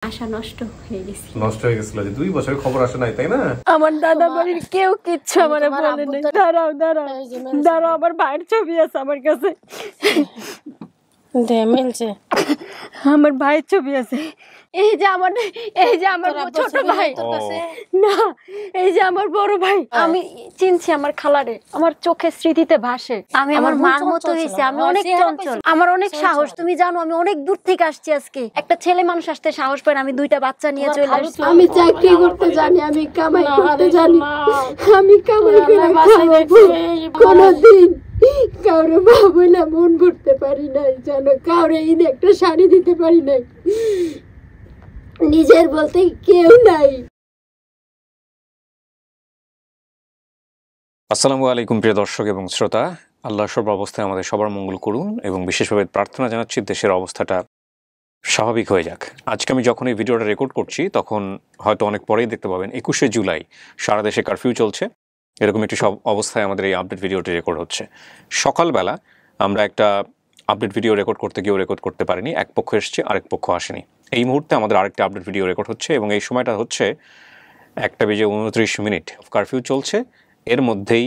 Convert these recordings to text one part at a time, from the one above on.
আশা নষ্ট হয়ে গেছে। নষ্ট হয়ে গেছিল যে 2 বছরের খবর আসে নাই, তাই না? আমার দাদা বাড়ির কেউ কিচ্ছু আমারে বলে নাই। দাঁড়াও দাঁড়াও দাঁড়াও, আমার ভাইয়ের ছবি আছে আমার কাছে। আমার ভাইয়ের ছবি আছে। এই যে আমার ছোট ভাই, না এই যে আমার বড় ভাই। আমি চিনছি আমার খালারে, আমার চোখের স্মৃতিতে ভাসে। আমি আমার মার মতো হয়েছি, আমি অনেক চঞ্চল, আমার অনেক সাহস। তুমি জানো আমি অনেক দূর থেকে আসছি। আজকে একটা ছেলে মানুষ আসতে সাহস পায় না, আমি 2টা বাচ্চা নিয়ে চলে আসছি। আমি চাকরি করতে জানি, আমি কামাই করতে জানি, আমি কামাই করে খাবো। কোনদিন কাউরে ভাবো না মন ভরতে পারি নাই, জানো কাউরে ঈদে একটা শাড়ি দিতে পারি নাই, নিজের বলতে কেউ নাই। আসসালামু আলাইকুম প্রিয় দর্শক এবং শ্রোতা, আল্লাহ সর্ব অবস্থায় আমাদের সবার মঙ্গল করুন এবং বিশেষভাবে প্রার্থনা জানাচ্ছি দেশের অবস্থাটা স্বাভাবিক হয়ে যাক। আজকে আমি যখন এই ভিডিওটা রেকর্ড করছি তখন হয়তো অনেক পরেই দেখতে পাবেন 21শে জুলাই সারা দেশে কারফিউ চলছে। এরকম একটি সব অবস্থায় আমাদের এই আপডেট ভিডিওটি রেকর্ড হচ্ছে। সকালবেলা আমরা একটা আপডেট ভিডিও রেকর্ড করতে গিয়েও রেকর্ড করতে পারিনি, এক পক্ষ এসছে আরেক পক্ষ আসেনি। এই মুহূর্তে আমাদের আরেকটা আপডেট ভিডিও রেকর্ড হচ্ছে এবং এই সময়টা হচ্ছে 1:29 কারফিউ চলছে। এর মধ্যেই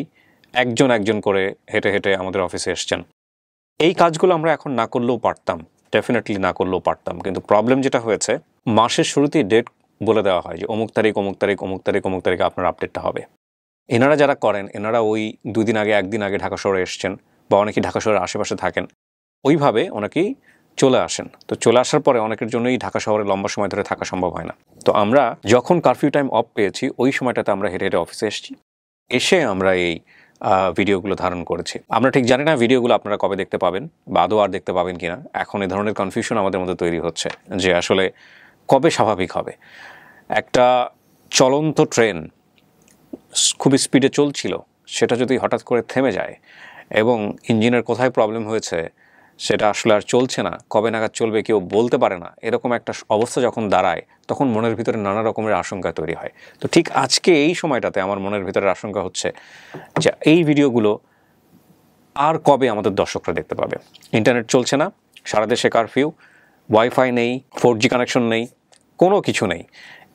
একজন করে হেঁটে হেঁটে আমাদের অফিসে এসছেন। এই কাজগুলো আমরা এখন না করলেও পারতাম, ডেফিনেটলি না করলেও পারতাম, কিন্তু প্রবলেম যেটা হয়েছে মাসের শুরুতেই ডেট বলে দেওয়া হয় যে অমুক তারিখে আপনার আপডেটটা হবে। এনারা যারা করেন এনারা ওই 2 দিন আগে 1 দিন আগে ঢাকা শহরে এসছেন বা অনেকেই ঢাকা শহরের আশেপাশে থাকেন, ওইভাবে অনেকেই চলে আসেন। তো চলে আসার পরে অনেকের জন্যই ঢাকা শহরে লম্বা সময় ধরে থাকা সম্ভব হয় না। তো আমরা যখন কারফিউ টাইম অফ পেয়েছি ওই সময়টাতে আমরা হেঁটে হেঁটে অফিসে এসে আমরা এই ভিডিওগুলো ধারণ করেছি। আমরা ঠিক জানি না ভিডিওগুলো আপনারা কবে দেখতে পাবেন বা আদৌ আর দেখতে পাবেন কিনা। এখন এই ধরনের কনফিউশন আমাদের মধ্যে তৈরি হচ্ছে যে আসলে কবে স্বাভাবিক হবে। একটা চলন্ত ট্রেন খুবই স্পিডে চলছিল, সেটা যদি হঠাৎ করে থেমে যায় এবং ইঞ্জিনের কোথায় প্রবলেম হয়েছে সেটা আসলে আর চলছে না, কবে নাগাদ চলবে কেউ বলতে পারে না, এরকম একটা অবস্থা যখন দাঁড়ায় তখন মনের ভিতরে নানা রকমের আশঙ্কা তৈরি হয়। তো ঠিক আজকে এই সময়টাতে আমার মনের ভিতরে আশঙ্কা হচ্ছে যে এই ভিডিওগুলো আর কবে আমাদের দর্শকরা দেখতে পাবে। ইন্টারনেট চলছে না, সারা দেশে কারফিউ, ওয়াইফাই নেই, 4G কানেকশন নেই, কোনো কিছু নেই।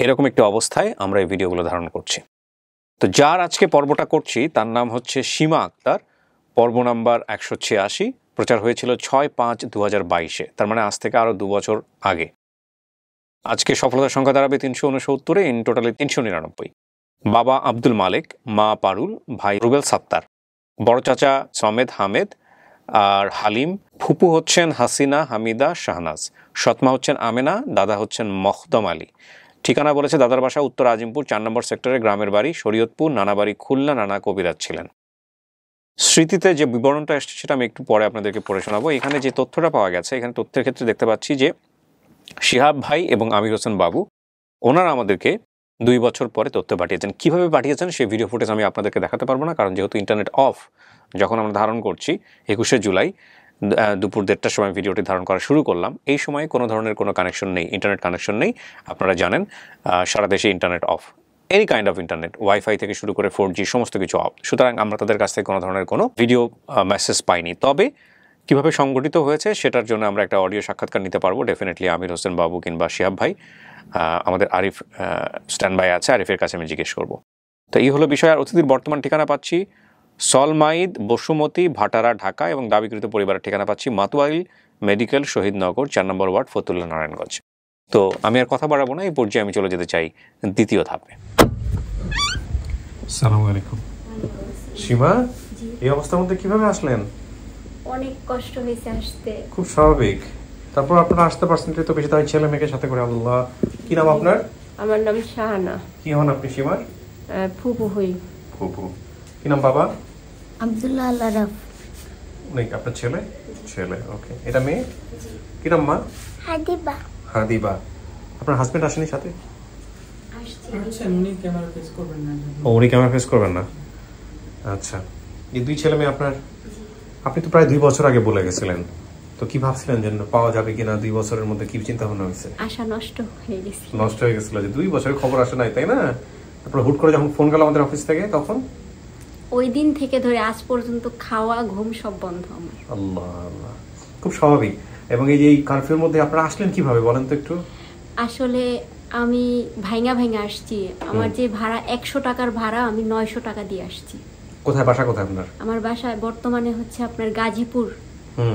এরকম একটি অবস্থায় আমরা এই ভিডিওগুলো ধারণ করছি। তো যার আজকে পর্বটা করছি তার নাম হচ্ছে সীমা আক্তার, পর্ব নাম্বার 186, প্রচার হয়েছিল 6/5/2022, তার মানে আজ থেকে আরও 2 বছর আগে। আজকে সফলতার সংখ্যা দাঁড়াবে 369, ইন টোটালি 399। বাবা আব্দুল মালিক, মা পারুল, ভাই রুবেল সাত্তার, বড় চাচা সমেদ হামেদ আর হালিম, ফুপু হচ্ছেন হাসিনা হামিদা শাহনাজ, সৎমা হচ্ছেন আমেনা, দাদা হচ্ছেন মখদম আলী। ঠিকানা বলেছে দাদার বাসা উত্তর আজিমপুর 4 নম্বর সেক্টরে, গ্রামের বাড়ি শরীয়তপুর, নানা বাড়ি খুলনা, নানা কবিরাজ ছিলেন। স্মৃতিতে যে বিবরণটা এসছে সেটা আমি একটু পরে আপনাদেরকে পড়ে শোনাবো। এখানে যে তথ্যটা পাওয়া গেছে, এখানে তথ্যের ক্ষেত্রে দেখতে পাচ্ছি যে শিহাব ভাই এবং আমির হোসেন বাবু ওনারা আমাদেরকে 2 বছর পরে তথ্য পাঠিয়েছেন। কীভাবে পাঠিয়েছেন সেই ভিডিও ফুটেজ আমি আপনাদেরকে দেখাতে পারবো না, কারণ যেহেতু ইন্টারনেট অফ যখন আমরা ধারণ করছি 21শে জুলাই দুপুর 1:30টার সময় ভিডিওটি ধারণ করা শুরু করলাম, এই সময়ে কোনো ধরনের কোনো কানেকশন নেই, ইন্টারনেট কানেকশন নেই। আপনারা জানেন সারা দেশে internet of, any kind of internet, wifi থেকে শুরু করে 4G সমস্ত কিছু অফ। সুতরাং আমরা তাদের কাছ থেকে কোনো ধরনের কোনো ভিডিও মেসেজ পাইনি। তবে কীভাবে সংগঠিত হয়েছে সেটার জন্য আমরা একটা অডিও সাক্ষাৎকার নিতে পারবো। ডেফিনেটলি আমির হোসেন বাবু কিংবা শিহাব ভাই, আমাদের আরিফ স্ট্যান্ড বাই আছে, আরিফের কাছে আমি জিজ্ঞেস করবো। তো এই হলো বিষয়। আর অতিথির বর্তমান ঠিকানা পাচ্ছি সলমাইদ, বসুমতী, ভাটারা, ঢাকা, এবং দাবিকৃত পরিবারের ঠিকানা পাচ্ছি মাতুয়াইল মেডিকেল, শহীদনগর, 4 নম্বর ওয়ার্ড, ফতুল্লা, নারায়ণগঞ্জ। তো আমি আর কথা বাড়াবো না, এই পর্যায়ে আমি চলে যেতে চাই দ্বিতীয় ধাপে। আসসালামু আলাইকুম। সীমা, এই অবস্থার মধ্যে কিভাবে আসলেন? অনেক কষ্ট হয়েছে আসতে। খুব স্বাভাবিক। তারপর আপনারা আসতে পারছেন তো বেশি, তাই ছেলে মেয়েকে সাথে করে। আল্লাহ, কি নাম আপনার? আমার নাম শাহানা। কি হন আপনি সীমার? ফুপু হই। ফুপু। কি নাম বাবা? আব্দুল্লাহ আলারাফ। আপনার ছেলে? ছেলে, ওকে। এটা মেয়ে? কি নাম মা? হাদিবা। হাদিবা। আপনার হাজবেন্ড আসেনি সাথে? উনি ক্যামেরা ফেস করবেন না। আচ্ছা, এই 2 ছেলে মেয়ে আপনার? আপনি তো প্রায় 2 বছর আগে বলে গেছিলেন, তো কি ভাবছিলেন যে পাওয়া যাবে কিনা? 2 বছরের মধ্যে কি চিন্তা ভাবনা হয়েছে? আশা নষ্ট হয়ে গেছিল যে 2 বছরের খবর আসে নাই, তাই না? তারপর হুট করে যখন ফোন গেল আমাদের অফিস থেকে, তখন ওই দিন থেকে ধরে আজ পর্যন্ত খাওয়া ঘুম সব বন্ধ আমার। আল্লাহ আল্লাহ, খুব স্বাভাবিক। এবং এই যে এই কারফিউর মধ্যে আপনারা আসলেন কিভাবে বলেন তো একটু? আসলে আমি ভাইঙ্গা আসছি। আমার যে ভাড়া 100 টাকার ভাড়া আমি 900 টাকা দিয়ে আসছি। কোথায় বাসা, কোথায় আপনার? আমার বাসা বর্তমানে হচ্ছে আপনার গাজীপুর,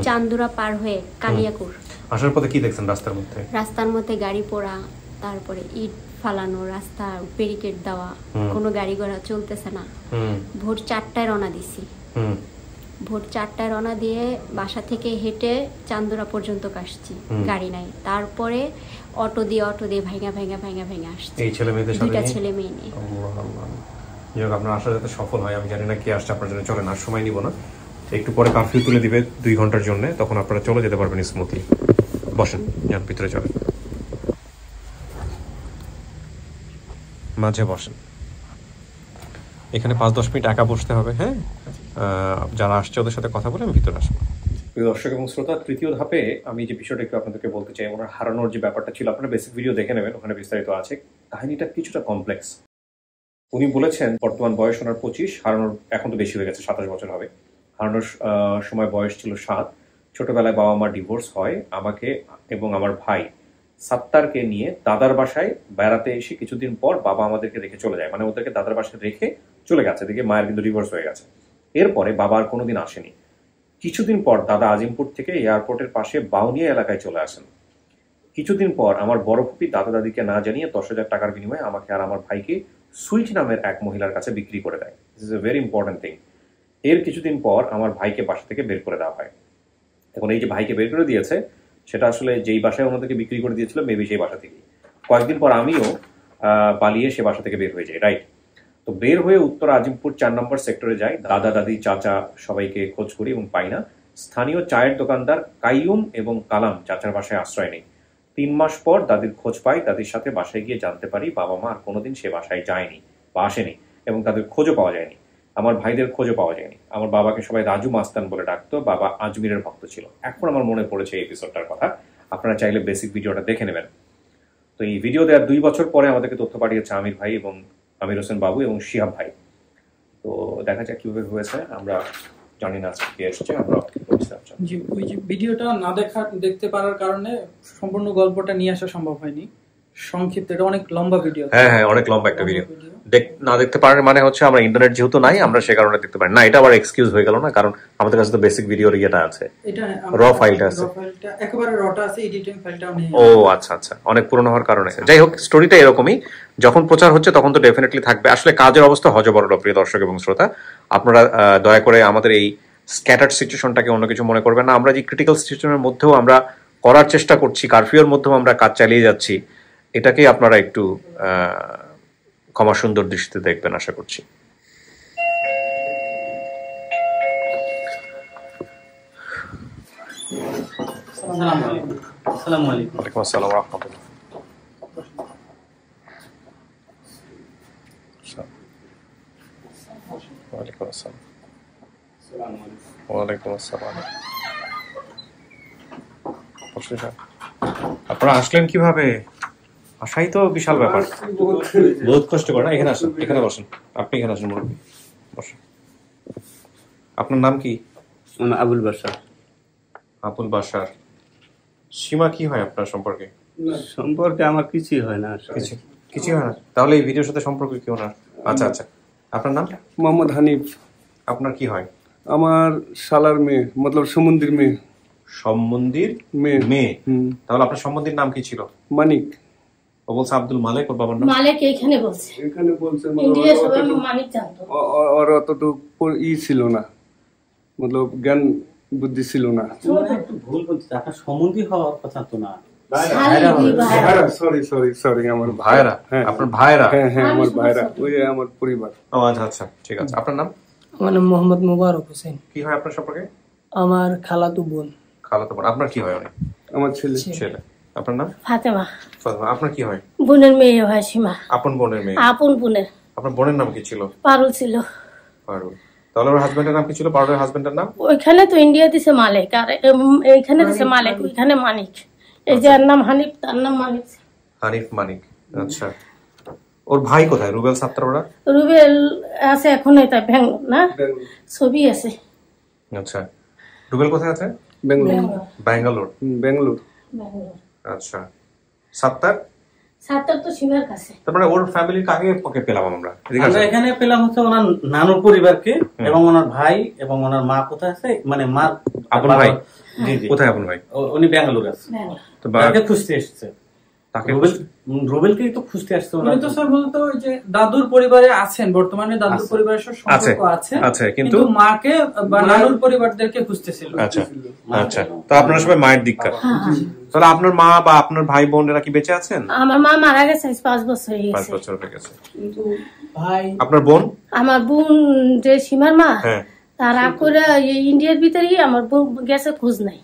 চান্দুরা পার হয়ে কালিয়াকুর। আসার পথে কি দেখছেন রাস্তার মধ্যে? রাস্তার মধ্যে গাড়ি পোড়া, তারপরে ইট ফালানো, রাস্তা ব্যারিকেড দেওয়া, কোনো গাড়ি ঘোড়া চলতেছে না। ভোর 4টায় রওনা দিছি। ভোর 4টায় রওনা দিয়ে বাসা থেকে হেঁটে চান্দুরা পর্যন্ত আসছি, গাড়ি নাই। তারপরে অটো দিয়ে ভাইঙ্গা আসছি। এই ছেলে মেয়েদের সাথে? 2টা ছেলে মেয়ে নিয়ে। যাক, আপনার আশা যাতে সফল হয়। আমি জানি না কে আসছে আপনার জন্য, চলেন আর সময় নিব না, একটু পরে কারফিউ তুলে দিবে 2 ঘন্টার জন্য, তখন আপনারা চলে যেতে পারবেন স্মুথলি। বসেন, যান ভিতরে চলেন, মাঝে বসেন। এখানে 5-10 মিনিট একা বসতে হবে, হ্যাঁ? যারা আসছে ওদের সাথে কথা বলে আমি ভিতরে আসবো। প্রিয় দর্শক এবং শ্রোতা, তৃতীয় ধাপে আমি যে বিষয়টা একটু আপনাদেরকে বলতে চাই, ওনার হারানোর যে ব্যাপারটা ছিল, আপনারা বেসিক ভিডিও দেখে নেবেন, ওখানে বিস্তারিত আছে। কাহিনীটা কিছুটা কমপ্লেক্স। উনি বলেছেন বর্তমান বয়স ওনার 25, হারানোর এখন তো বেশি হয়ে গেছে, 27 বছর হবে। হারানোর সময় বয়স ছিল 7। ছোটবেলায় বাবা মা ডিভোর্স হয়। আমাকে এবং আমার ভাই সাত্তারকে নিয়ে দাদার বাসায় বেড়াতে এসে কিছুদিন পর বাবা আমাদেরকে রেখে চলে যায়, মানে ওদেরকে দাদার বাসায় রেখে চলে গেছে। দেখে মায়ের কিন্তু ডিভোর্স হয়ে গেছে। এরপরে বাবা আর কোনোদিন আসেনি। কিছুদিন পর দাদা আজিমপুর থেকে এয়ারপোর্টের পাশে বাউনিয়া এলাকায় চলে আসেন। কিছুদিন পর আমার বড় ফুপি দাদা দাদিকে না জানিয়ে 10,000 টাকার বিনিময়ে আমাকে আর আমার ভাইকে সুইট নামের এক মহিলার কাছে বিক্রি করে দেয়। This is a very important thing. এর কিছুদিন পর আমার ভাইকে বাসা থেকে বের করে দেওয়া হয়। এখন এই যে ভাইকে বের করে দিয়েছে, সেটা আসলে যেই বাসায় ওনাদেরকে বিক্রি করে দিয়েছিল মেবি সেই বাসা থেকেই। কয়েকদিন পর আমিও পালিয়ে সে বাসা থেকে বের হয়ে যাই, রাইট? তো বের হয়ে উত্তর আজিমপুর 4 নম্বর সেক্টরে যাই। দাদা দাদি চাচা সবাইকে খোঁজ করি এবং পাই না। স্থানীয় চায়ের দোকানদার কাইয়ুম এবং কালাম চাচার বাসায় আশ্রয় নেই। 3 মাস পর দাদির খোঁজ পাই। দাদির সাথে বাসায় গিয়ে জানতে পারি বাবা মা আর কোনোদিন সে বাসায় যায়নি বা আসেনি, এবং তাদের খোঁজও পাওয়া যায়নি। আমার ভাইদের খোঁজও পাওয়া যায়নি। আমার বাবাকে সবাই রাজু মাস্তান বলে ডাকতো। বাবা আজমিরের ভক্ত ছিল। এখন আমার মনে পড়েছে এই এপিসোডটার কথা। আপনারা চাইলে বেসিক ভিডিওটা দেখে নেবেন। তো এই ভিডিও দেওয়ার 2 বছর পরে আমাদেরকে তথ্য পাঠিয়েছে আমির ভাই এবং আমির হোসেন বাবু এবং শিহাব ভাই। তো দেখা যাক কিভাবে হয়েছে। আমরা জানি না আজকে কে এসেছে, আমরা জি, ওই যে ভিডিওটা না দেখতে পারার কারণে সম্পূর্ণ গল্পটা নিয়ে আসা সম্ভব হয়নি। সংক্ষিপ্ত, এটা অনেক লম্বা ভিডিও। হ্যাঁ, অনেক লম্বা একটা ভিডিও। না দেখতে পারার মানে হচ্ছে আমরা ইন্টারনেট যেহেতু নাই, আমরা সে কারণে দেখতে পারি না। এটা আবার এক্সকিউজ হয়ে গেল না, কারণ আমাদের কাছে তো বেসিক ভিডিওর ইয়েটা আছে, এটা র ফাইলটা আছে, একেবারে রটা আছে, এডিটিং ফাইলটাও নেই। ও আচ্ছা, অনেক পুরনো হওয়ার কারণে। যাই হোক, স্টোরিটা এরকমই। যখন প্রচার হচ্ছে তখন তো ডেফিনেটলি থাকবে। আসলে কাজের অবস্থা হযবরল, প্রিয় দর্শক এবং শ্রোতা। আপনারা দয়া করে আমাদের এই স্ক্যাটার্ড সিচুয়েশনটাকে অন্য কিছু মনে করবেন না। আমরা যে ক্রিটিক্যাল সিচুয়েশনের মধ্যেও আমরা করার চেষ্টা করছি, কারফিউর মধ্যেও আমরা কাজ চালিয়ে যাচ্ছি, এটাকে আপনারা একটু ক্ষমা সুন্দর দৃষ্টিতে দেখবেন আশা করছি। আসসালামু আলাইকুম। ওয়ালাইকুম আসসালাম ওয়া রাহমাতুল্লাহ। ওয়ালাইকুম আসসালাম। ওয়ালাইকুম আসসালাম। আপনারা আসলেন কিভাবে? আসাই তো বিশাল ব্যাপার, বহুত কষ্ট করে না? এখানে আসেন, এখানে বসেন। আপনি এখানে আসেন, মুরব্বী বসেন। আপনার নাম কি? আবুল বাশার। আবুল বাশার। সীমা কি হয় আপনার সম্পর্কে? সম্পর্কে আমার কিছুই হয় না। কিছু হয় না? তাহলে এই ভিডিওর সাথে সম্পর্ক কি ওনার? আচ্ছা। আপনার নাম? মোহাম্মদ হানিফ। আপনার কি হয়? আমার শালার মেয়ে, মতলব সম্বন্ধীর মেয়ে। সম্বন্ধীর মেয়ে? তাহলে আপনার সম্বন্ধীর নাম কি ছিল? মানিক। ও বলছে আব্দুল মালিক, ওর বাবার নাম মালিক। এখানে বলছে ইন্ডিয়া সবাই মানিক জানতো। ওর অতটুকু ছিল না, মতলব জ্ঞান বুদ্ধি ছিল না। একটু ভুল বলছি, আপনার সম্বন্ধী হওয়ার কথা তো না। সরি আমার ভাইরা। আপনার ভাইরা? হ্যাঁ আমার ভাইরা, ওই আমার পরিবার। ও আচ্ছা, ঠিক আছে। আপনার নাম? আমার নাম মোহাম্মদ মুবারক হোসেন। কি হয় আপনার সম্পর্কে? আমার খালাতো বোন। খালাতো বোন। আপনার কি হয়? আমার ছেলে। আপনার নাম? ফাতেমা। আপনার কি হয়? বোনের মেয়ে হয় সীমা। আপন বোনের মেয়ে? আপন বোনের। আপনার বোনের নাম কি ছিল? পারুল ছিল। পারুল। তাহলে ওর হাজবেন্ডের নাম কি ছিল? পারুলের হাজবেন্ডের নাম? ওইখানে তো ইন্ডিয়া দিছে মালিক, আর এইখানে দিছে মালিক, ওইখানে মানিক। এই যে নাম হানিফ, তার নাম মানিক। হানিফ মানিক। আচ্ছা, ওর ভাই কোথায়? রুবেল সাত্তার? ওরা রুবেল আছে এখন, এটা ব্যাঙ্গালোর না, ছবি আছে। আচ্ছা, রুবেল কোথায় আছে? ব্যাঙ্গালোর। আচ্ছা, সাত্তার? ছাত্র তো সীমার কাছে। তার মানে ওর ফ্যামিলির কাকে ওকে পেলাম আমরা? এদিকে আমরা আসেন। এখানে পেলাম হচ্ছে ওনার নানুর পরিবারকে এবং ওনার ভাই এবং ওনার মা কোথায় আছে, মানে মা আপন ভাই? জি জি। কোথায় আপন ভাই? উনি ব্যাঙ্গালোর আছে, তো তাকে খুঁজতে এসেছে। তাকে রুবেলকেই তো খুঁজতে আসছে উনি তো স্যার বলতো ওই যে দাদুর পরিবারে আছেন, বর্তমানে দাদুর পরিবারের সাথে সম্পর্ক আছে, আচ্ছা, কিন্তু মাকে বা নানুর পরিবারদেরকে খুঁজতেছিল। আচ্ছা আচ্ছা, তো আপনারা সবাই মায়ের দিককার। তাহলে আপনার মা বা আপনার ভাই বোনেরা কি বেঁচে আছেন? আমার মা মারা গেছে 5 বছর হয়ে 5 গেছে। বছর হয়ে গেছে। ভাই আপনার বোন? আমার বোন যে সীমার মা, হ্যাঁ, তারা করে ইন্ডিয়ার ভিতরেই আমার বোন গেছে, খোঁজ নাই।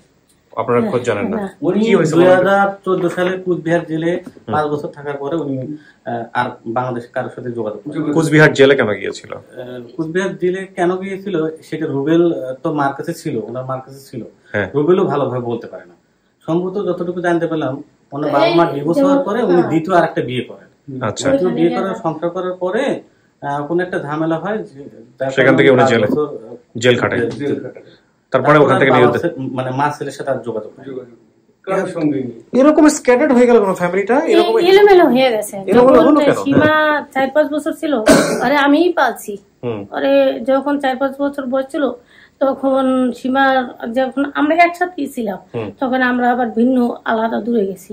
আপনারা খোঁজ জানেন না? উনি কি হয়েছে? 2014 সালে কুচবিহার জেলে 5 বছর থাকার পরে উনি আর বাংলাদেশে কারোর সাথে যোগাযোগ করেন। কুচবিহার জেলে কেন গিয়েছিল? কুচবিহার জেলে কেন গিয়েছিল সেটা রুবেল তো মার কাছে ছিল, ওনার মার কাছে ছিল। হ্যাঁ। রুবেলও ভালোভাবে বলতে পারে না। সম্ভবত যতটুকু জানতে পেলাম, ওনার বাবা মা ডিভোর্স হওয়ার পরে উনি দ্বিতীয় আরেকটা বিয়ে করেন। আচ্ছা, দ্বিতীয় বিয়ে করার সংসার করার পরে কোনো একটা ঝামেলা হয়, সেখান থেকে উনি জেল খাটে। তারপরে ওখান থেকে মানে মা ছেলের সাথে আর যোগাযোগ হয়। এরকম স্ক্যাটার্ড হয়ে গেল কোন ফ্যামিলিটা? এরকম এলোমেলো হয়ে গেছে। এলোমেলো যখন হলো কেন? সীমা 4-5 বছর ছিল, আরে আমিই পালছি। আরে যখন 4-5 বছর বয়স ছিল, তখন সীমা যখন আমরা একসাথে ছিলাম, তখন আমরা আবার ভিন্ন আলাদা দূরে গেছি।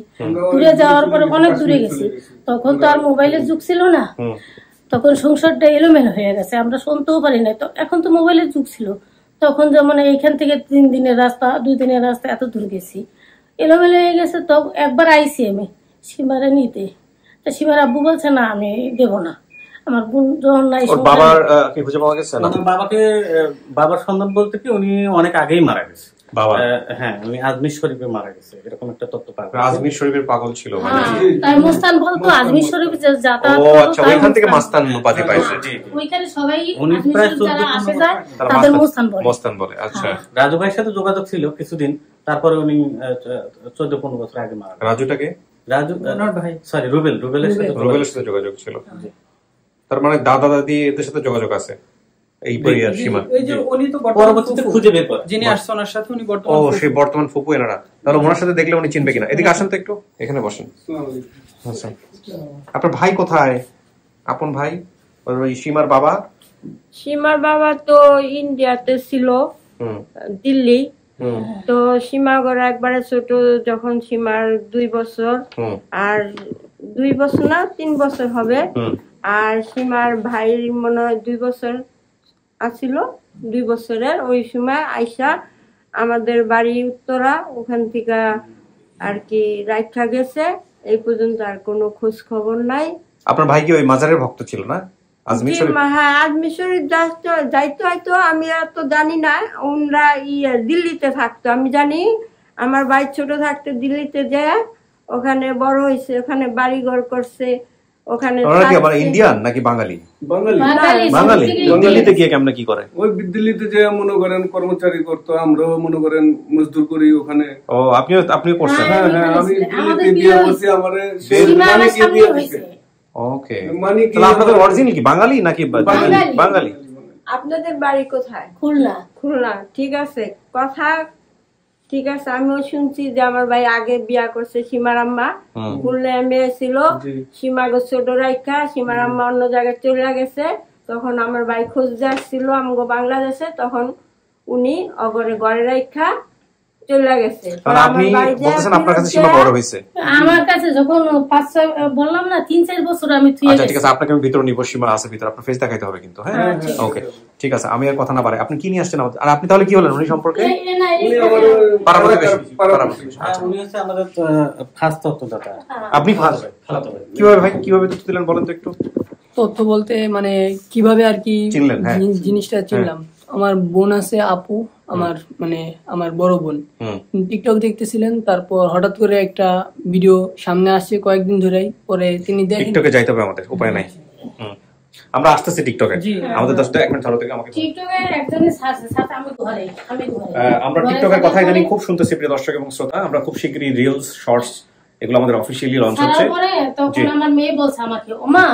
দূরে যাওয়ার পরে অনেক দূরে গেছি। তখন তো আর মোবাইলের যুগ ছিল না, তখন সংসারটা এলোমেলো হয়ে গেছে, আমরা শুনতেও পারি না। তো এখন তো মোবাইলের যুগ ছিল, তখন যেমন এইখান থেকে 3 দিনের রাস্তা 2 দিনের রাস্তা এত দূর গেছি, এলোমেলো হয়ে গেছে। তো একবার আইসি আমি সীমারে নিতে, তো সীমার আব্বু বলছে না আমি দেব না। আমার বোন যখন নাই, বাবার কি খুঁজে পাওয়া গেছে না? বাবার সন্ধান বলতে কি উনি অনেক আগেই মারা গেছে। বাবা? হ্যাঁ, উনি আজমির শরীফে মারা গেছে, এরকম একটা তথ্য পাওয়া গেছে। আজমির শরীফের পাগল ছিল মানে? তাই মুস্তান বলতো আজমির শরীফে যাতায়াত। ও আচ্ছা, ওইখান থেকে মাস্তান উপাধি পাইছে। ওইখানে সবাই উনি প্রায় 14 যারা আসে যায় তাদের মুস্তান বলে। আচ্ছা, রাজু ভাইয়ের সাথে যোগাযোগ ছিল কিছুদিন, তারপরে উনি 14-15 বছর আগে মারা গেছেন। রাজুটাকে? রাজু ওনার ভাই, সরি রুবেলের সাথে যোগাযোগ ছিল। তার মানে দাদা দাদি এদের সাথে যোগাযোগ আছে এই পরিবার সীমা? এই যে উনি তো পরবর্তীতে খুঁজে বের করেন যিনি আসছে ওনার সাথে, উনি সেই বর্তমান ফুপু এনারা। তাহলে ওনার সাথে দেখলে উনি চিনবে কিনা? এদিকে আসেন তো একটু, এখানে বসেন। আচ্ছা, আপনার ভাই কোথায়? আপন ভাই? ওই সীমার বাবা? সীমার বাবা তো ইন্ডিয়াতে ছিল, দিল্লি। তো সীমা ঘরে একবারে ছোট, যখন সীমার 2 বছর, আর 2 বছর না 3 বছর হবে। আর সীমার ভাই মনে হয় 2 বছর আছিল, 2 বছরের। ওই সময় আইসা আমাদের বাড়ি উত্তরা, ওখান থেকে আর কি রাইখা গেছে। এই পর্যন্ত আর কোনো খোঁজ খবর নাই। আপনার ভাই কি ওই মাজারের ভক্ত ছিল না? আজমির শরীফ? হ্যাঁ, আজমির শরীফ যাইতো হয়তো, আমি আর তো জানি না। ওনরা দিল্লিতে থাকতো, আমি জানি। আমার ভাই ছোট থাকতে দিল্লিতে যায়, ওখানে বড় হয়েছে, ওখানে বাড়ি ঘর করছে, ওখানে। ইন্ডিয়ান নাকি বাঙালি? বাঙালি। দিল্লিতে গিয়ে কেমন কি করে? ওই দিল্লিতে যে মনে করেন কর্মচারী করতো, আমরাও মনে করেন মজদুর করি ওখানে। ও, আপনি করছেন? হ্যাঁ, আমি দিল্লিতে বিয়ে করছি, আমারে বিয়ে দিয়েছে। ওকে, তাহলে আপনাদের অরিজিনাল কি বাঙালি নাকি? বাঙালি। আপনাদের বাড়ি কোথায়? খুলনা। ঠিক আছে, কথা ঠিক আছে। আমিও শুনছি যে আমার ভাই আগে বিয়া করছে সীমার আম্মা, খুলনায় মেয়ে ছিল। সীমা গো ছোট রাইখা সীমার আম্মা অন্য জায়গায় চলে গেছে। তখন আমার ভাই খুঁজতে আসছিল আমগো বাংলাদেশে, তখন উনি অগরে ঘরে রাইখা চলে গেছে। আমার কাছে যখন 5-6 বললাম না, 3-4 বছর আমি ঠিক আছে, আপনাকে আমি ভিতরে নিব। সীমা আছে ভিতরে, আপনার ফেস দেখাইতে হবে কিন্তু। হ্যাঁ, ওকে, ঠিক আছে। আমি আর কথা না বাড়াই, আপনি কি নিয়ে আসছেন? আর আপনি তাহলে কি হলেন উনি সম্পর্কে? উনি হচ্ছে আমাদের ফার্স্ট তথ্যদাতা। আপনি কিভাবে ভাই, কিভাবে তথ্য দিলেন বলেন তো একটু? তথ্য বলতে মানে কিভাবে আর কি চিনলেন? হ্যাঁ, জিনিসটা চিনলাম। আমার বোন আছে আপু, আমার বড় বোন টিকটক দেখতেছিলেন, তারপর হঠাৎ করে একটা ভিডিও সামনে আসছে কয়েকদিন ধরেই। পরে তিনি দেখেন, টিকটকে যাইতে হবে আমাদের, উপায় নাই। আমরা আসতেছি টিকটকে, আমাদের 1 মিনিট ধরো থেকে আমাকে টিকটকে একজনের সাথে আমি ঘরে আমরা টিকটকের কথা ইদানিং খুব শুনতেছি প্রিয় দর্শক এবং শ্রোতা। আমরা খুব শীঘ্রই রিলস, শর্টস এগুলো আমাদের অফিশিয়ালি লঞ্চ হচ্ছে। তখন আমার মেয়ে বলছে আমাকে, ওমা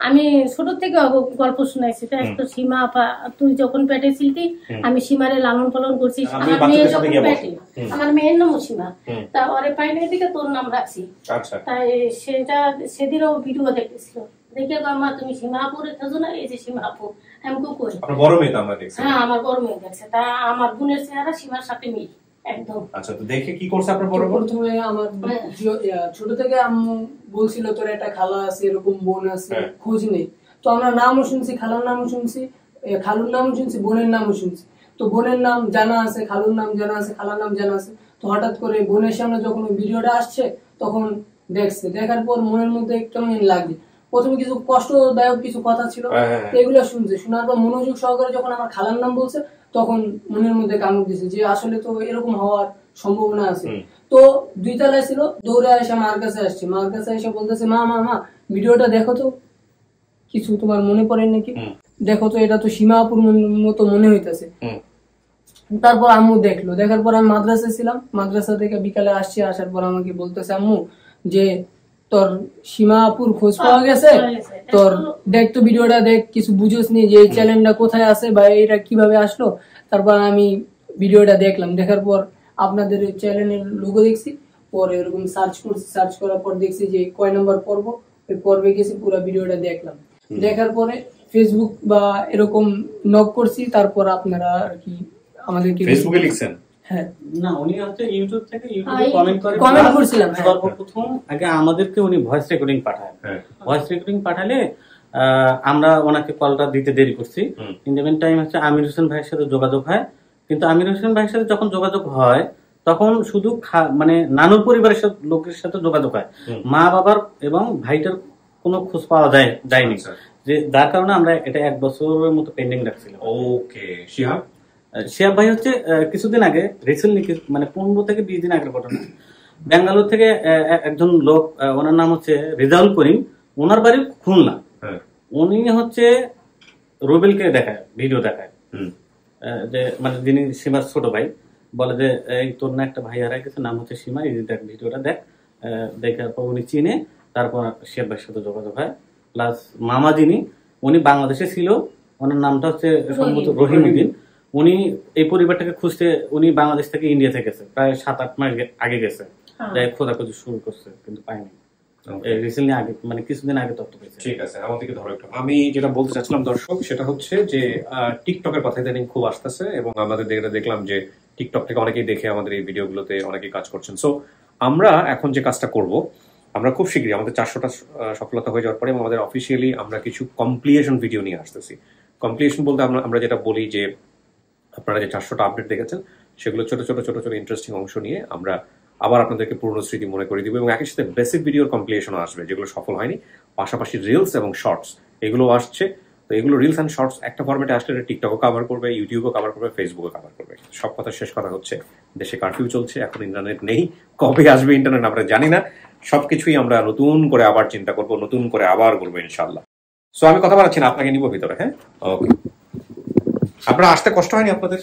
আমি ছোট থেকে গল্প শুনাইছি তো একটা সীমা আপা তুই যখন পেটে ছিলি আমি সীমারে লালন পালন করছি আমার মেয়ে যখন পেটে আমার মেয়ের নাম সীমা তা ওরে পাইনের দিকে তোর নাম রাখছি তাই সেদিনও ভিডিও দেখতেছিল দেখে মা তুমি সীমাপুরে থাকো না এই যে সীমাপুর আমি কই আপনার বড় মেয়ে তো আমরা দেখছি হ্যাঁ আমার বড় মেয়ে দেখছে তা আমার বোনের চেহারা সীমার সাথে মিল একদম। আচ্ছা তো দেখে কি করছে আপনার বড় বোন? প্রথমে আমার ছোট থেকে আম্মু বলছিল তোর একটা খালা আছে এরকম বোন আছে খোঁজ নেই, তো আমরা নামও শুনছি, খালার নামও শুনছি, খালুর নামও শুনছি, বোনের নামও শুনছি। তো বোনের নাম জানা আছে, খালুর নাম জানা আছে, খালার নাম জানা আছে। তো হঠাৎ করে বোনের সামনে যখন ওই ভিডিওটা আসছে তখন দেখছে, দেখার পর মনের মধ্যে কেমন লাগছে। প্রথমে কিছু কষ্টদায়ক কিছু কথা ছিল এগুলো শুনছে, শোনার পর মনোযোগ সহকারে যখন আমার খালার নাম বলছে তখন মনের মধ্যে কামড় দিছে যে আসলে তো এরকম হওয়ার সম্ভাবনা আছে। তো 2 তলায় ছিল, দৌড়ে এসে মার কাছে আসছে, মার কাছে এসে বলতেছে মা মা মা ভিডিওটা দেখো তো, কিছু তোমার মনে পড়ে নাকি, দেখো তো এটা তো সীমা আপুর মতো মনে হইতেছে। তারপর আম্মু দেখলো, দেখার পর আমি মাদ্রাসায় ছিলাম, মাদ্রাসা থেকে বিকালে আসছি, আসার পর আমাকে বলতেছে আম্মু যে তোর সীমা আপুর খোঁজ পাওয়া গেছে, তোর দেখ তো ভিডিওটা দেখ, কিছু বুঝোস নি যে এই চ্যানেলটা কোথায় আছে বা এটা কিভাবে আসলো। তারপর আমি ভিডিওটা দেখলাম, দেখার পর আপনাদের চ্যানেলের লোগো দেখছি, পরে এরকম সার্চ করছি, সার্চ করার পর দেখছি যে কয় নম্বর পর্ব, ওই পর্বে গেছি, পুরো ভিডিওটা দেখলাম। দেখার পরে ফেসবুক বা এরকম নক করছি, তারপর আপনারা আর কি আমাদেরকে ফেসবুকে লিখছেন? হ্যাঁ না, উনি হচ্ছে ইউটিউব থেকে ইউটিউবে কমেন্ট করছিলাম। সর্বপ্রথম আগে আমাদেরকে উনি ভয়েস রেকর্ডিং পাঠায়, ভয়েস রেকর্ডিং পাঠালে আমরা ওনাকে কলটা দিতে দেরি করছি। ইন দ্য মিন টাইম হচ্ছে আমির হোসেন ভাইয়ের সাথে যোগাযোগ হয়, কিন্তু আমির হোসেন ভাইয়ের সাথে যখন যোগাযোগ হয় তখন শুধু মানে নানুর পরিবারের সাথে লোকের সাথে যোগাযোগ হয়, মা বাবার এবং ভাইটার কোনো খোঁজ পাওয়া যায়নি, যে যার কারণে আমরা এটা 1 বছরের মতো পেন্ডিং রাখছিলাম। ওকে। শিহাব ভাই হচ্ছে কিছুদিন আগে রিসেন্টলি মানে 15 থেকে 20 দিন আগের ঘটনা, বেঙ্গালুরু থেকে একজন লোক, ওনার নাম হচ্ছে রেজাউল করিম, ওনার বাড়ি খুলনা, উনি হচ্ছে রুবেলকে দেখায়, ভিডিও দেখায় যে মানে যিনি সীমার ছোট ভাই, বলে যে এই তোর না একটা ভাই হারাই গেছে, নাম হচ্ছে সীমা, এই দেখ ভিডিওটা দেখ। দেখার পর উনি চিনে, তারপর শিহাব ভাইয়ের সাথে যোগাযোগ হয়। প্লাস মামা যিনি, উনি বাংলাদেশে ছিল, ওনার নামটা হচ্ছে সম্ভবত রহিমউদ্দিন, উনি এই পরিবারটাকে খুঁজতে উনি বাংলাদেশ থেকে ইন্ডিয়াতে গেছে, প্রায় 7-8 মাস আগে গেছে, খোঁজাখুঁজি শুরু করছে কিন্তু পাইনি। রিসেন্টলি আগে মানে কিছুদিন আগে তথ্য পেয়েছে। ঠিক আছে, আমার দিকে ধরো একটু। আমি যেটা বলতে চাচ্ছিলাম দর্শক, সেটা হচ্ছে যে টিকটকের কথা ইদানিং খুব আসতেছে, এবং আমাদের দেখলাম যে টিকটক থেকে অনেকেই দেখে আমাদের এই ভিডিওগুলোতে অনেকেই কাজ করছেন। সো আমরা এখন যে কাজটা করব, আমরা খুব শীঘ্রই আমাদের 400টা সফলতা হয়ে যাওয়ার পরে আমাদের অফিসিয়ালি আমরা কিছু কমপ্লিয়েশন ভিডিও নিয়ে আসতেছি। কমপ্লিয়েশন বলতে আমরা যেটা বলি যে আপনারা যে 400টা আপডেট দেখেছেন সেগুলো ছোট ছোট ছোট ছোট ইন্টারেস্টিং অংশ নিয়ে আমরা আবার আপনাদেরকে পুরনো স্মৃতি মনে করে দিব, এবং একই সাথে বেসিক ভিডিওর কমপ্লিয়েশনও আসবে যেগুলো সফল হয়নি, পাশাপাশি রিলস এবং শর্টস এগুলো আসছে। তো এগুলো রিলস অ্যান্ড শর্টস একটা ফরম্যাটে আসলে টিকটকও কভার করবে, ইউটিউবও কভার করবে, ফেসবুকও কভার করবে। সব কথা শেষ কথা হচ্ছে দেশে কারফিউ চলছে, এখন ইন্টারনেট নেই, কবে আসবে ইন্টারনেট আমরা জানি না। সবকিছুই আমরা নতুন করে আবার চিন্তা করব, নতুন করে আবার বলবো ইনশাল্লাহ। সো আমি কথা বলাচ্ছি না, আপনাকে নিব ভিতরে। হ্যাঁ, ওকে। আপনারা আসতে কষ্ট হয়নি আপনাদের?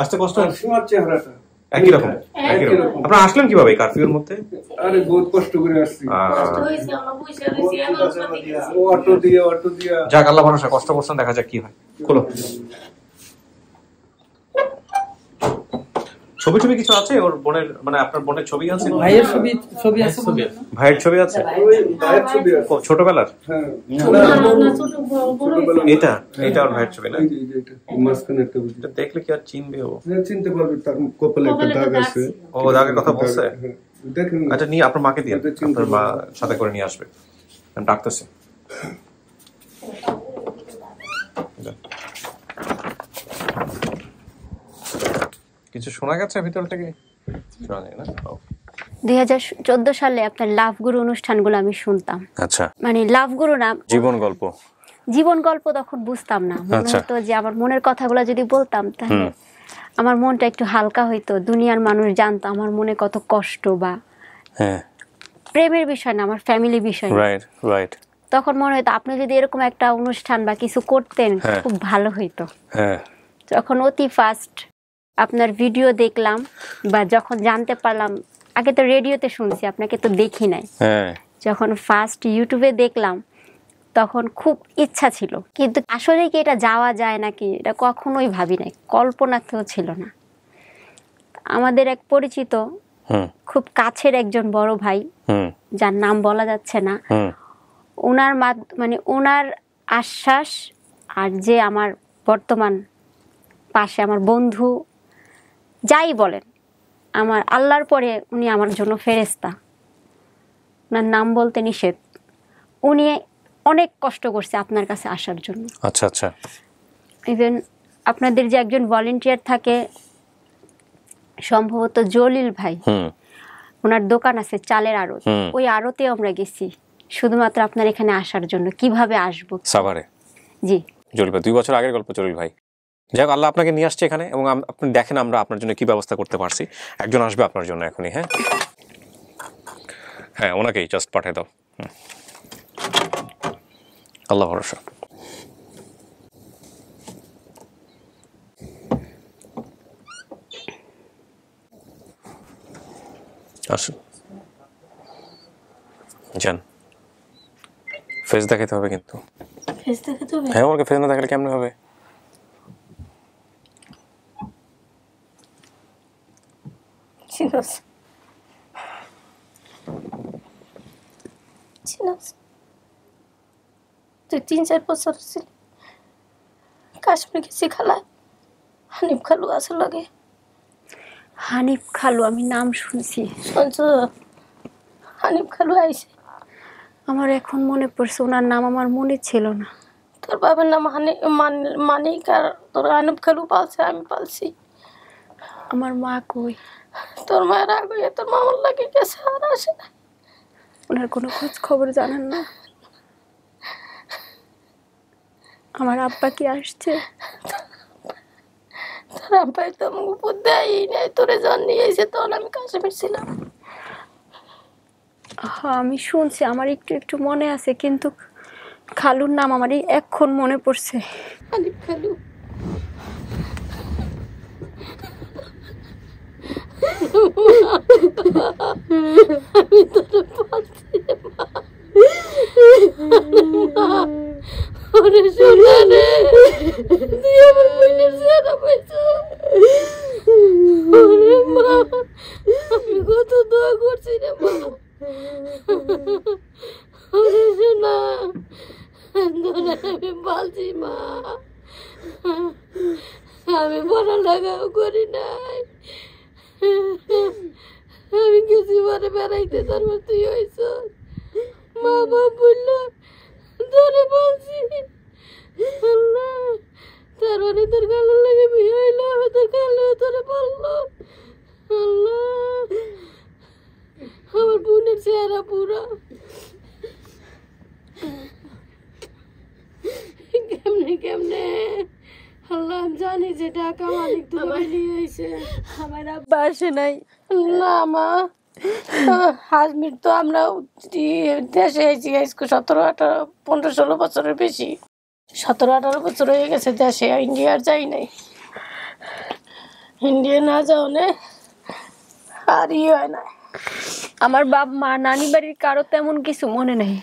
আসতে কষ্ট হয়? একই রকম, একই রকম। আপনারা আসলেন কিভাবে কারফিউর মধ্যে? আরে বহুত কষ্ট করে আসছি, অটো দিয়ে। যাক, আল্লাহ ভরসা, কষ্ট করছেন, দেখা যাক কি হয়। খোলো। ছবি কিছু আছে ওর বোনের, মানে আপনার বোনের ছবি আছে? ভাইয়ের ছবি আছে, ভাইয়ের ছবি আছে, ছোটবেলার। এটা ওর ভাইয়ের ছবি না? দেখলে কি আর চিনবে ও? চিনতে পারবে, তার কপালে একটা দাগ আছে। ও দাগের কথা বলছে? আচ্ছা, নিয়ে আপনার মাকে দিয়ে, আপনার মা সাথে করে নিয়ে আসবে, ডাকতেছে। কিছু শোনা গেছে ভিতর থেকে? শোনা যায় না। 2014 সালে আপনার লাভ গুরু অনুষ্ঠানগুলো আমি শুনতাম। আচ্ছা, মানে লাভ গুরু না, জীবন গল্প তখন বুঝতাম না, মনে হতো যে আমার মনের কথাগুলো যদি বলতাম তাহলে আমার মনটা একটু হালকা হইতো, দুনিয়ার মানুষ জানতো আমার মনে কত কষ্ট, বা প্রেমের বিষয় না, আমার ফ্যামিলি বিষয়। রাইট। তখন মনে হতো আপনি যদি এরকম একটা অনুষ্ঠান বা কিছু করতেন খুব ভালো হইতো। যখন অতি ফাস্ট আপনার ভিডিও দেখলাম বা যখন জানতে পারলাম, আগে তো রেডিওতে শুনছি, আপনাকে তো দেখি নাই, যখন ফার্স্ট ইউটিউবে দেখলাম তখন খুব ইচ্ছা ছিল, কিন্তু আসলে কি এটা যাওয়া যায় নাকি এটা কখনোই ভাবি নাই, কল্পনাতেও ছিল না। আমাদের এক পরিচিত খুব কাছের একজন বড় ভাই, যার নাম বলা যাচ্ছে না, ওনার মানে ওনার আশ্বাস আর যে আমার বর্তমান পাশে আমার বন্ধু যাই বলেন, আমার আল্লাহর পরে উনি আমার জন্য ফেরেশতা। ওনার নাম বলতে নিষেধ। উনি অনেক কষ্ট করছে আপনার কাছে আসার জন্য। আচ্ছা আচ্ছা। ইভেন আপনাদের যে একজন ভলেন্টিয়ার থাকে সম্ভবত জলিল ভাই, ওনার দোকান আছে চালের আড়ত, ওই আড়তে আমরা গেছি শুধুমাত্র আপনার এখানে আসার জন্য। কিভাবে আসবো সাভারে? জি জলিল ভাই 2 বছর আগের গল্প জলিল ভাই। যাই হোক, আল্লাহ আপনাকে নিয়ে আসছে এখানে এবং আপনি দেখেন আমরা আপনার জন্য কি ব্যবস্থা করতে পারছি। একজন আসবে আপনার জন্য এখনই। হ্যাঁ হ্যাঁ, ওনাকেই জাস্ট পাঠিয়ে দাও। আল্লাহ ভরসা। আসুন, যান। ফেস দেখাতে হবে কিন্তু। ফেস দেখাতে হবে? হ্যাঁ, ওকে ফেস না দেখালে কেমন হবে? চিনস চিনস তুই 3-4 বছর ছিল কাশ্মীর গেছি খালায়, হানিফ খালু আছে লাগে। হানিফ খালু, আমি নাম শুনছি। শুনছ? হানিফ খালু আইছে। আমার এখন মনে পড়ছে, ওনার নাম আমার মনে ছিল না। তোর বাবার নাম মানিক, আর তোর হানিফ খালু পালছে, আমি পালছি। আমার মা কই? তোর মায়ের আগে তোর মামার লাগে গেছে, আর আসে না। ওনার কোনো খোঁজ খবর জানেন না? আমার আব্বা কি আসছে? তোর আব্বাই তো আমাকে উপর দেয় নাই, তোরে জন নিয়ে এসে তখন আমি কাশ্মীর ছিলাম। হ্যাঁ আমি শুনছি, আমার একটু একটু মনে আছে, কিন্তু খালুর নাম আমার এখন মনে পড়ছে। হানিফ খালু। আমি তোর পাচ্ছি ওরে সোনা রে, তুই আমার বোনের চেহারা পাইছ। ওরে মা, আমি কত দোয়া করছি রে মা। ওরে সোনা, তোরা আমি বলছি মা, আমি পড়ালেখাও করি নাই, আমি কিছু বারে বেড়াইতে, তারপর তুই হয়েছ। মা বাপ বলল ধরে বলছি, আল্লাহ তারপরে তোর কালোর লাগে বিয়ে হইলো, তোর কালো তোরে বললো। আল্লাহ, আমার বোনের চেহারা পুরো কেমনে কেমনে। আল্লাহ জানি যে টাকা মালিক তোমার নিয়ে আইছে। আমার আব্বা আসে নাই। না মা, হাজমির তো আমরা দেশে এসেছি 17-18-15-16 বছরের বেশি, 17-18 বছর হয়ে গেছে দেশে। ইন্ডিয়া আর যাই নাই, ইন্ডিয়া না যাও নে আর হয় না। আমার বাপ মা নানি বাড়ির কারো তেমন কিছু মনে নাই,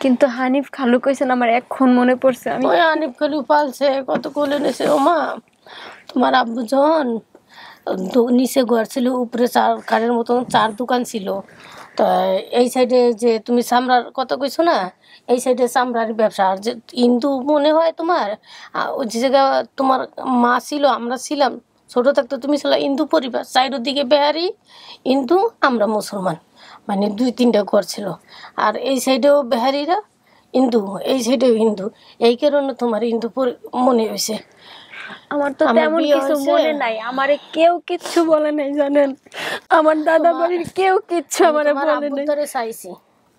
কিন্তু হানিফ খালু কইছেন আমার এখন মনে পড়ছে। আমি ওই হানিফ খালু পালছে, কত কোলে নেছে। ও মা, তোমার আব্বু জন নিচে ঘর ছিল, উপরে কারের মতন 4 দোকান ছিল। তো এই সাইডে যে তুমি চামড়ার কথা কইছো না, এই সাইডে চামড়ার ব্যবসা। আর যে হিন্দু মনে হয় তোমার, ওই যে জায়গা তোমার মা ছিল, আমরা ছিলাম ছোটো থাকতে, তুমি ছিল হিন্দু পরিবার, সাইডের দিকে বেহারি হিন্দু, আমরা মুসলমান, মানে 2-3টা ঘর ছিল। আর এই সাইডেও বেহারিরা হিন্দু, এই সাইডেও হিন্দু, এই কারণে তোমার হিন্দু মনে হয়েছে। আমার তো তেমন কিছু মনে নাই, আমারে কেউ কিচ্ছু বলে নাই জানেন। আমার দাদা বাড়ির কেউ কিচ্ছু আমারে বলে নাই। চাইছি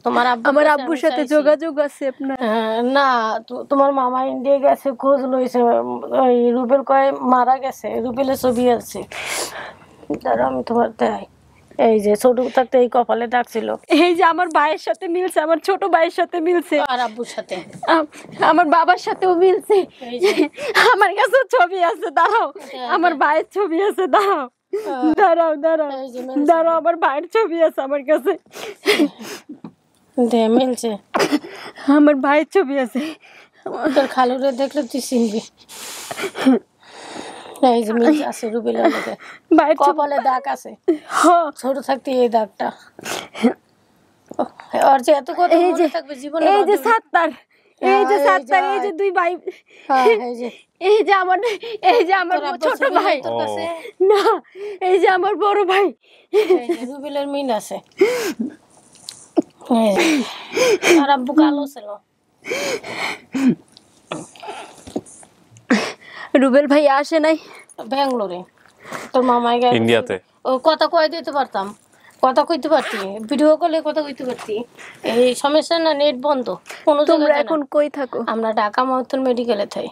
তোমার আমার আব্বুর সাথে যোগাযোগ আছে আপনার? না, তোমার মামা ইন্ডিয়া গেছে, খোঁজ লইছে, ওই রুবেল কয় মারা গেছে, রুবেলের ছবি আছে, তারা আমি তোমার দেয়। এই যে ছোট থাকতে এই কপালে ডাকছিল, এই যে আমার ভাইয়ের সাথে মিলছে, আমার ছোট ভাইয়ের সাথে মিলছে, আর আব্বুর সাথে, আমার বাবার সাথেও মিলছে। আমার কাছে ছবি আছে, দাঁড়াও, আমার ভাইয়ের ছবি আছে, দাঁড়াও দাঁড়াও দাঁড়াও দাঁড়াও, আমার ভাইয়ের ছবি আছে আমার কাছে। মিলছে। আমার ভাইয়ের ছবি আছে। তোর খালুরে দেখলে তুই চিনবি। এই যে মিল আছে রুবেলের মধ্যে, ভাইয়ের কপালে দাগ আছে ছোট থাকতে এই দাগটা। আর যে এত কথা মনে থাকবে জীবনে। এই যে সাত্তার, এই যে সাত্তার, এই যে দুই ভাই, এই যে আমার ছোট ভাই, না এই যে আমার বড় ভাই। রুবেলের মিল আছে। আর আব্বু কালো ছিল। রুবেল ভাই আসে নাই ব্যাঙ্গালোরে, তোর মামাই ইন্ডিয়াতে। ও কথা কয়ে দিতে পারতাম, কথা কইতে পারতি, ভিডিও কলে কথা কইতে পারতি। এই সমস্যা না, নেট বন্ধ কোনো তোমরা জায়গায়। এখন কই থাকো? আমরা ঢাকা মহত্তর মেডিকেলে থাই।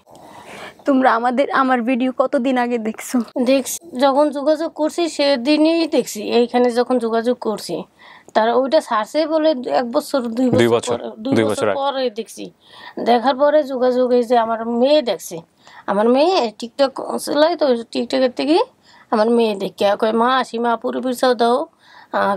তোমরা আমার ভিডিও কতদিন আগে দেখছো? দেখছি যখন যোগাযোগ করছি সেদিনই দেখছি, এইখানে যখন যোগাযোগ করছি তার ওইটা ছাড়ছে বলে 1 বছর 2 বছর পরে দেখছি। দেখার পরে যোগাযোগ, এই যে আমার মেয়ে দেখছে, আমার মেয়ে টিকটক চালাই তো, টিকটকের থেকে আমার মেয়ে দেখে কয় মা সীমা আপুর পিছাও দাও,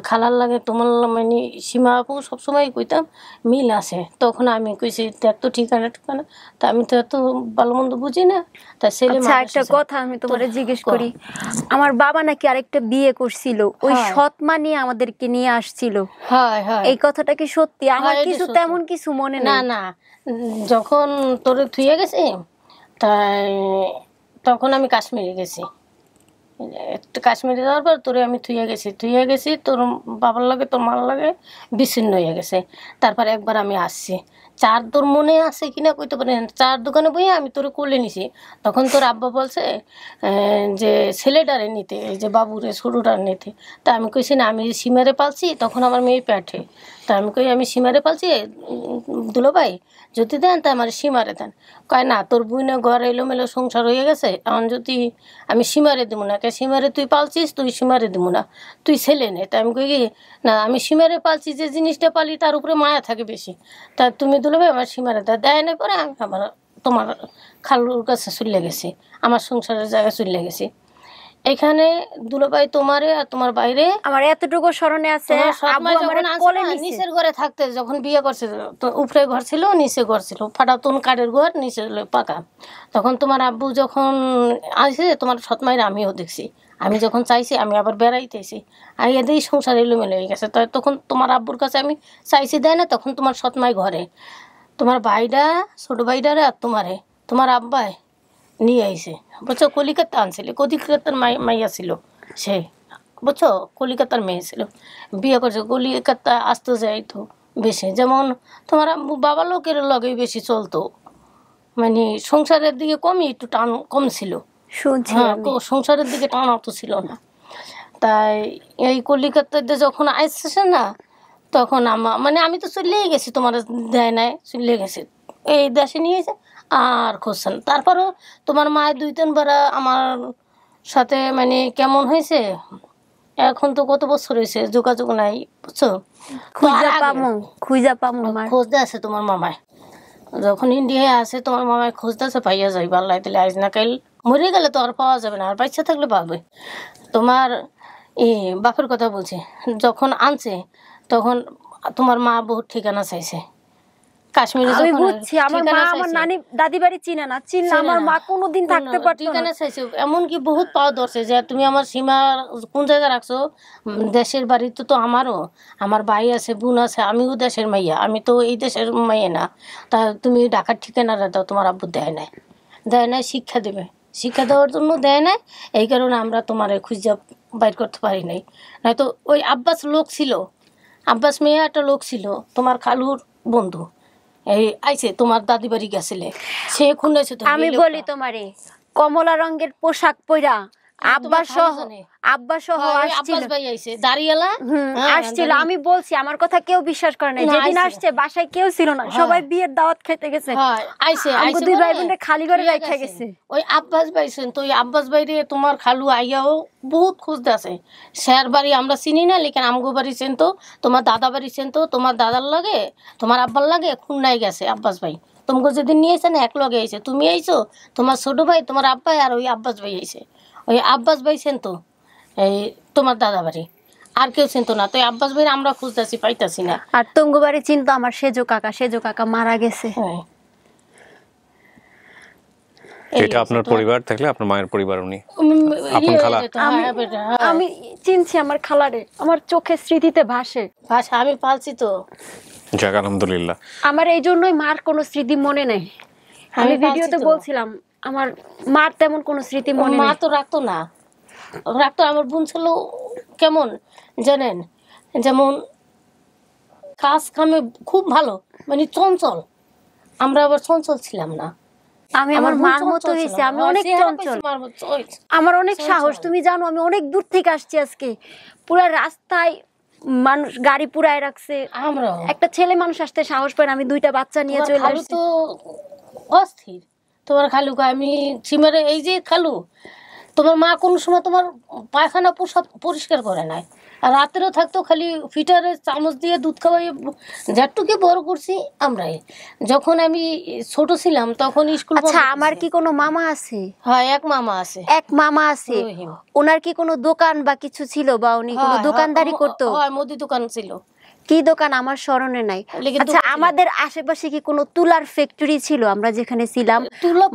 খালার লাগে তোমার মানে সীমা আপু সবসময় কইতাম মিল আছে। তখন আমি কইছি দেখ তো ঠিকানা ঠিকানা, তা আমি তো এত ভালো মন্দ বুঝি না। তা ছেলে একটা কথা আমি তোমারে জিজ্ঞেস করি, আমার বাবা নাকি আরেকটা বিয়ে করছিল, ওই সৎমা নিয়ে আমাদেরকে নিয়ে আসছিল, এই কথাটা কি সত্যি? আমার কিছু তেমন কিছু মনে না। না যখন তোরে থুয়ে গেছে তাই তখন আমি কাশ্মীরে গেছি। কাশ্মীরে যাওয়ার পর তোরে আমি থুয়ে গেছি, তোর বাবার লাগে তোর মার লাগে বিচ্ছিন্ন হয়ে গেছে। তারপর একবার আমি আসছি, চার তোর মনে আছে কিনা কইতে পারি না, চার দোকানে বইয়ে আমি তোরে কোলে নিছি। তখন তোর আব্বা বলছে যে ছেলেটারে নিতে, এই যে বাবুরে ছোটোটার নিতে। তা আমি কইছি না, আমি সীমারে পালছি, তখন আমার মেয়ে পেটে। তা আমি কই আমি সীমারে পালছি, দুলো ভাই যদি দেন তা আমার সীমারে দেন। কয় না, তোর বুইনে ঘর এলোমেলো সংসার হয়ে গেছে, এখন যদি আমি সীমারে দেবো না, সীমারে তুই পালছিস, তুই সীমারে দেবো না, তুই ছেলে নে। তা আমি কই না, আমি সীমারে পালছি, যে জিনিসটা পালি তার উপরে মায়া থাকে বেশি, তা তুমি দুলো ভাই আমার সীমারে দেয় না। পরে আমি আমার তোমার খালুর কাছে চলে গেছি, আমার সংসারের জায়গায় চলে গেছি। এখানে দুলোভাই তোমারে আর তোমার বাইরে আমার এতটুকু স্মরণে আছে, নিচের ঘরে থাকতে যখন বিয়ে করছে, উপরে ঘর ছিল নিচে ঘর ছিল, ফাটাতুন কাঠের ঘর, নিচে পাকা। তখন তোমার আব্বু যখন আসে, তোমার সৎমায়ের আমিও দেখছি, আমি যখন চাইছি আমি আবার বেড়াইতেছি, আর এদেরই সংসার এলোমেলো হয়ে গেছে। তখন তোমার আব্বুর কাছে আমি চাইছি দেয় না, তখন তোমার সৎমাই ঘরে, তোমার ভাইরা ছোটো ভাইডারে আর তোমার আব্বাই নিয়ে আইছে, বুঝছো। কলিকাতা আনছিল, কলিকাতার মাইয়া ছিল সে, বুঝছো, কলিকাতার মেয়ে ছিল, বিয়ে করছে। কলিকাতা আসতে যাইতো বেশি, যেমন তোমার বাবা লোকের লগেই বেশি চলতো, মানে সংসারের দিকে কমই একটু টান কম ছিল, সংসারের দিকে টান অত ছিল না। তাই এই কলিকাতাতে যখন আসছে না, তখন মানে আমি তো চলেই গেছি, তোমার দেয় নাই, চলে গেছে, এই দেশে নিয়েছে আর খুঁজছেন। তারপরও তোমার মায়ের 2-3 বার আমার সাথে মানে কেমন হয়েছে, এখন তো কত বছর হয়েছে যোগাযোগ নাই, বুঝছো। খোঁজতে আছে তোমার মামায়, যখন ইন্ডিয়ায় আসে তোমার মামায় খোঁজতে আছে, পাইয়া যাইবে আল্লাহ দিলে, আজ না কাল মরে গেলে তো আর পাওয়া যাবে না, আর বাচ্চা থাকলে পাবে। তোমার বাপের কথা বলছে, যখন আনছে তখন তোমার মা বহুত ঠিকানা চাইছে কাশ্মীরে। আমি বুঝছি, আমার মা আমার নানি দাদি বাড়ি চিনে না, চিনলে আমার মা কোনোদিন থাকতে পারতো না। ঠিকানা চাইছে, এমনকি বহুত পাওয়া ধরছে যে তুমি আমার সীমা কোন জায়গায় রাখছো, দেশের বাড়ি তো আমারও, আমার ভাই আছে, বোন আছে, আমিও দেশের মাইয়া, আমি তো এই দেশের মাইয়া না, তা তুমি ঢাকার ঠিকানাটা দাও। তোমার আব্বু দেয় নাই, শিক্ষা দেবে, শিক্ষা দেওয়ার জন্য দেয় নাই, এই কারণে আমরা তোমার খুঁজে বাইর করতে পারি নাই। নয়তো ওই আব্বাস লোক ছিল, আব্বাস মেয়ে একটা লোক ছিল, তোমার খালুর বন্ধু, এই আইছে তোমার দাদি বাড়ি গেছিলে, সে খুঁজেছে। আমি বলি তোমারে, কমলা রঙের পোশাক পরা আব্বা সহ আসছিল, আমি বলছি আমার কথা কেউ বিশ্বাস করে না। যেদিন আসছে বাসায় কেউ ছিল না, সবাই বিয়ের দাওয়াত খেতে গেছে, দুই ভাই বোন খালি করে রেখে গেছে। ওই আব্বাস ভাই তো ওই আব্বাস ভাইরে তোমার খালু আইয়াও বহুত খুঁজতে আছে। স্যার বাড়ি আমরা চিনি না, লেকিন আমগো বাড়ি চেনতো, তোমার দাদা বাড়ি চেনতো, তোমার দাদার লাগে তোমার আব্বার লাগে খুলনায় গেছে আব্বাস ভাই। তোমাকে যেদিন নিয়ে এসে না এক লগে আইছে, তুমি আইছো, তোমার ছোট ভাই, তোমার আব্বাই আর ওই আব্বাস ভাই আইছে। ওই আব্বাস ভাই চেনতো এই তোমার দাদা বাড়ি, আর কেউ চিনতো না। তো আব্বাস ভাই আমরা খুঁজতেছি, পাইতাছি না। আর তঙ্গবাড়ি চিনতো আমার সেজো কাকা মারা গেছে। এটা আপনার পরিবার থাকলে আপনার মায়ের পরিবার, উনি আপন খালা। আমি চিনছি আমার খালারে, আমার চোখের স্মৃতিতে ভাসে। আমি পালছি তো। যাক আলহামদুলিল্লাহ। আমার এই জন্যই মার কোনো স্মৃতি মনে নেই। আমি ভিডিওতে বলছিলাম আমার মার তেমন কোনো স্মৃতি মনে নেই। মা তো রাখতো না, রাখতো। আমার বোন ছিল কেমন জানেন, যেমন কাজ কামে খুব ভালো, মানে চঞ্চল। আমরা আবার চঞ্চল ছিলাম না। আমি আমার মার মতো হয়েছে, আমি অনেক চঞ্চল, আমার অনেক সাহস। তুমি জানো আমি অনেক দূর থেকে আসছি আজকে, পুরো রাস্তায় মানুষ গাড়ি পুরায় রাখছে। আমরা একটা ছেলে মানুষ আসতে সাহস পায় না, আমি 2টা বাচ্চা নিয়ে চলে আসছি। তো অস্থির তোমার খালু। আমি সীমারে এই যে খালু, তোমার মা কোন সময় তোমার পায়খানা পোশাক পরিষ্কার করে নাই, আর রাতেরও থাকতো খালি ফিটারে চামচ দিয়ে দুধ খাওয়াই। যেটুকু বড় করছি আমরাই। যখন আমি ছোট ছিলাম তখন স্কুল। আচ্ছা আমার কি কোনো মামা আছে? হ্যাঁ এক মামা আছে। এক মামা আছে, ওনার কি কোনো দোকান বা কিছু ছিল, বা উনি কোনো দোকানদারি করতো? হ্যাঁ মুদি দোকান ছিল। কি দোকান আমার স্মরণে নাই। আচ্ছা আমাদের আশেপাশে কি কোনো তুলার ফ্যাক্টরি ছিল আমরা যেখানে ছিলাম?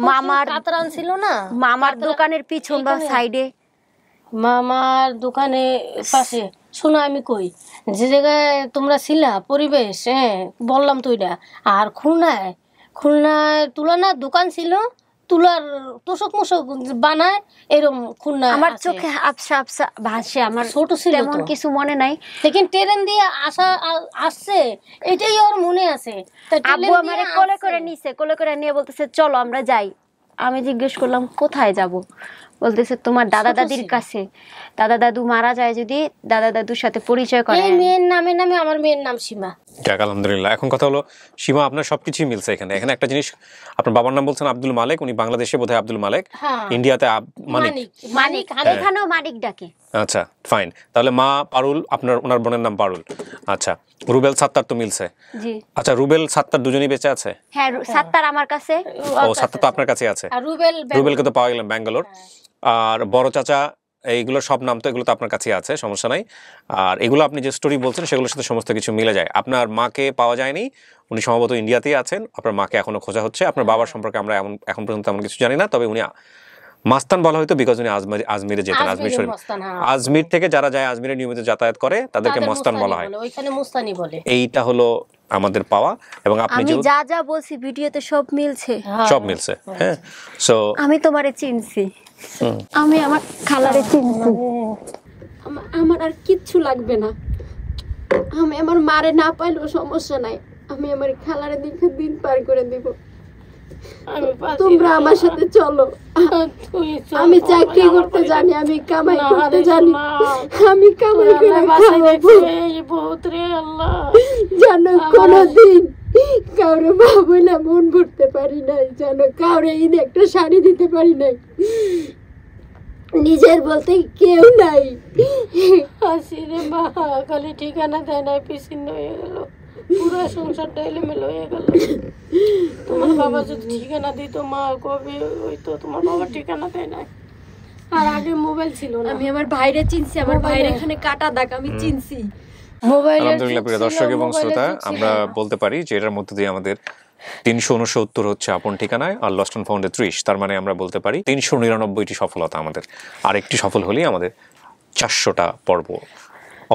মামার কাতরান ছিল না, মামার দোকানের পিছন বা সাইডে? মামার দোকানে পাশে। শোনো আমি কই, যে জায়গায় তোমরা ছিলা পরিবেশ, হ্যাঁ বললাম তো এটা। আর খুলনায় তুলনার দোকান ছিল, তুলার তোষক মোষক বানায় এরকম। খুলনা আমার চোখে আবসা আবসা ভাসে, আমার ছোট ছিল তেমন কিছু মনে নাই। লেকিন ট্রেন দিয়ে আসছে এটাই ওর মনে আছে। আব্বু আমারে কোলে করে নিছে, কোলে করে নিয়ে বলতেছে চলো আমরা যাই। আমি জিজ্ঞেস করলাম কোথায় যাব? বলতেছে তোমার দাদা দাদির কাছে। দাদা দাদু মারা যায় যদি দাদা দাদুর সাথে পরিচয় করে। এই মেয়ের নামে আমার মেয়ের নাম সীমা। যাক আলহামদুলিল্লাহ। এখন কথা হলো সীমা, আপনার সবকিছুই মিলছে এখানে। এখানে একটা জিনিস, আপনার বাবার নাম বলছেন আব্দুল মালিক, উনি বাংলাদেশে বোধহয় আব্দুল মালিক, ইন্ডিয়াতে মানিক, এখানেও মানিক ডাকে। আচ্ছা ফাইন। তাহলে মা পারুল, আপনার ওনার বোনের নাম পারুল। আচ্ছা রুবেল সাত্তার তো মিলছে। জি। আচ্ছা রুবেল সাত্তার দুজনেই বেঁচে আছে? হ্যাঁ সাত্তার আমার কাছে। ও সাত্তার তো আপনার কাছে আছে। আর রুবেলকে তো পাওয়া গেলাম ব্যাঙ্গালোর। আর বড় চাচা, এইগুলো সব নাম তো এগুলো তো আপনার কাছে আছে, সমস্যা নাই। আর এগুলো আপনি যে স্টোরি বলছেন সেগুলোর সাথে সমস্ত কিছু মিলে যায়। আপনার মাকে পাওয়া যায়নি, উনি সম্ভবত ইন্ডিয়াতেই আছেন। আপনার মাকে এখনো খোঁজা হচ্ছে। আপনার বাবার সম্পর্কে আমরা এখন পর্যন্ত এমন কিছু জানি না, তবে উনি মাস্তান বলা হয়তো বিকজ উনি আজমিরে যেতেন। আজমির শরীফ, আজমির থেকে যারা যায় আজমিরে নিয়মিত যাতায়াত করে তাদেরকে মস্তান বলা হয়। ওইখানে মুস্তানি বলে। এইটা হলো আমাদের পাওয়া। এবং আপনি যা বলছি ভিডিওতে সব মিলছে, সব মিলছে। হ্যাঁ সো আমি তোমারে চিনছি, আমি আমার খালারে চিনছি। আমার আর কিচ্ছু লাগবে না। আমি আমার মারে না পাইলেও সমস্যা নাই, আমি আমার খালারে দেখে দিন পার করে দিব। তোমরা আমার সাথে চলো। আমি চাকরি করতে জানি, আমি কামাই করতে জানি, আমি কামাই করে খাবো। জানো কোনদিন কাউরে মা বলে মন ভরতে পারি নাই, জানো কাউরে ঈদে একটা শাড়ি দিতে পারি নাই, নিজের বলতে কেউ নাই। হাসি রে মা, খালি ঠিকানা দেয় না, পিছিয়ে হয়ে গেল, পুরো সংসারটা এলোমেলো হয়ে গেল। তোমার বাবা যদি ঠিকানা দিত মা কবে হইতো, তোমার বাবা ঠিকানা দেয় না। আর আগে মোবাইল ছিল না। আমি আমার ভাইরে চিনছি, আমার ভাইরে এখানে কাটা দাগ আমি চিনছি। আলহামদুলিল্লাহ প্রিয় দর্শক এবং শ্রোতা, আমরা বলতে পারি যে এটার মধ্যে দিয়ে আমাদের 369 হচ্ছে আপন ঠিকানায়, আর লস্ট অ্যান্ড ফাউন্ডে 30। তার মানে আমরা বলতে পারি 399টি সফলতা আমাদের। আর একটি সফল হলেই আমাদের 400টা পর্ব